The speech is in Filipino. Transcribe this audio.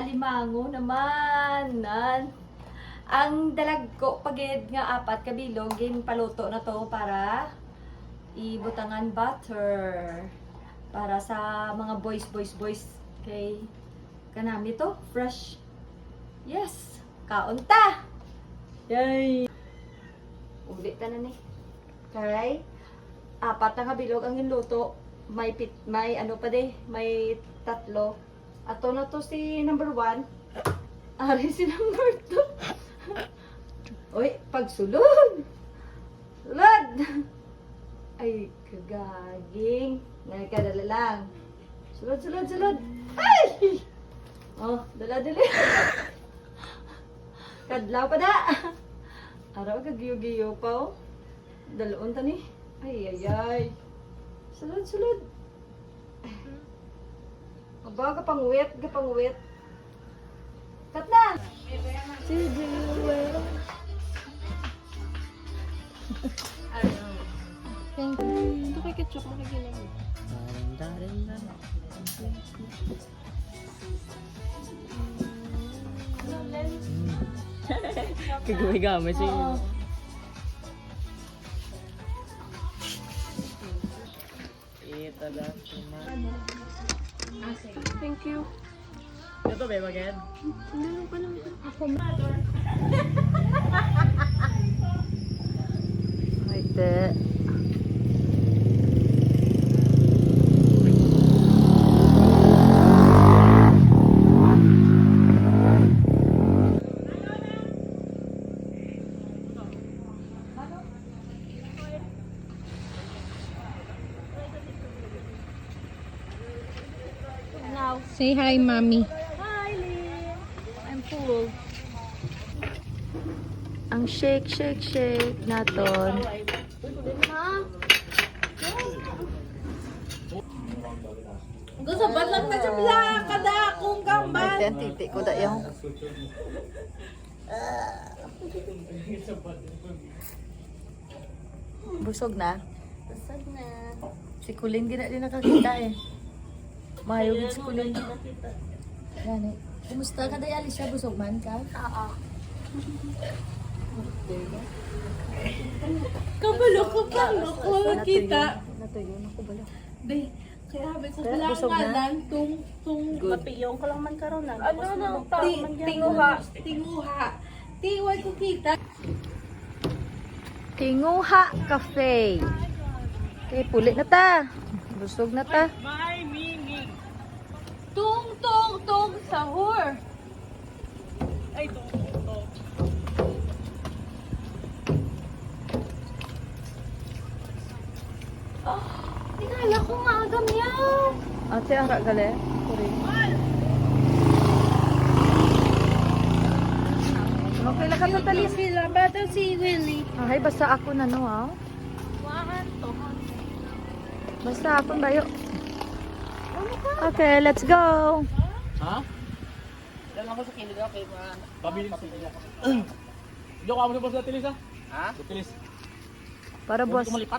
alimango naman. Ang dalag ko, pagid nga apat kabilog, gin paluto na to para ibutangan butter. Para sa mga boys. Okay. Kanami to, fresh. Yes, kaunta. Yay. Ulit na ni. Okay. Apat na kabilog ang niluto. May ano pa de, may tatlo. Ato na to si number 1. Ari si number 2. Uy, pagsulod! Sulod! Ay, kagaging. Nagkadala lang. Sulod! Ay! Oh, dala-dali. Kadlaw pa da. Araw, kagiyo-giyo pa oh. Daloon ta ni. Ay. Sulod. Aba, kapangwit. Kat na! Thank you. Ito kay ketchup mo na ginamit. Kagawin-gamay siya yun. Thank you. Ito ba, Maged? Ano pa naman? Ako Like that. Say hi, mommy. Hi, Lynn. I'm full. Ang shake naton. Gusto ba lang na siya bila kada akong gamban? Ay, titi ko da yung. Busog na? Busog na. Si Kulin gina din nakakita eh. Mahayog si Kulin. Gani. Kumusta ka day Alicia? Busog man ka? Oo. Kabalo ko kita. Natuyo na ko bala. Be, kaya habi ko Kaya wala busog na? ngalan tung Good. mapiyong ka lang man karon na. Ano nang tinguha. Tiway ko kita. Tinguha Cafe. Okay, pulit na ta. Busog na ta. Bye, Mimi! Tung sahur. Ay, ito. Tinala ko nga agam yan. Ate, ara gale. Okay lang ka tatalis. Sila, bata si Willie. Ay, basta ako na no, ha? Wahan to. Basta ako bayo. Okay, let's go. Ha? Dala ko sa kilid ako kay mga... Pabiling sila. Hindi ako amo sa tilis ha? Ha? Sa tilis. Para boss. Malipat.